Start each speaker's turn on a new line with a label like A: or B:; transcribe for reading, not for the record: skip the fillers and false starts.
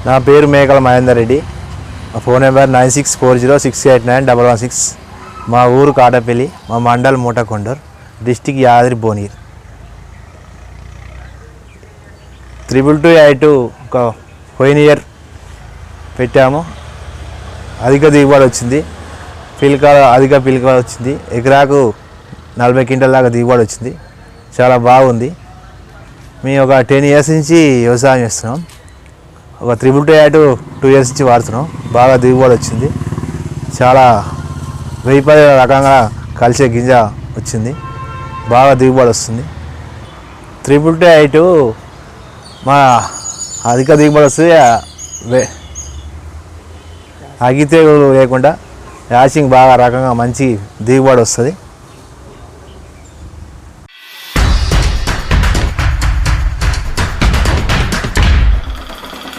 A: నా పేరు మేకల మహేందర్ రెడ్డి. మా ఫోన్ నెంబర్ 9640689116. మా ఊరు కాటపల్లి, మా మండల్ మూటకొండూర్, డిస్టిక్ యాదాద్రి భువనగిరి. 2282 ఒక పోయిన ఇయర్ పెట్టాము. అధిక దిగుబడి వచ్చింది. అధిక పిలక వచ్చింది. ఎకరాకు 40 క్వింటాల దాకా దిగుబడి వచ్చింది. చాలా బాగుంది. మేము ఒక 10 ఇయర్స్ నుంచి వ్యవసాయం చేస్తున్నాం. ఒక 2282 2 ఇయర్స్ నుంచి వాడుతున్నాం. బాగా దిగుబడి వచ్చింది. చాలా 1010 రకంగా కలిసే గింజ వచ్చింది. బాగా దిగుబడి వస్తుంది. 2282 మా అధిక దిగుబడి వస్తుంది. అగ్గి తెగులు లేకుండా యాసింగ్ బాగా రకంగా మంచి దిగుబడి వస్తుంది.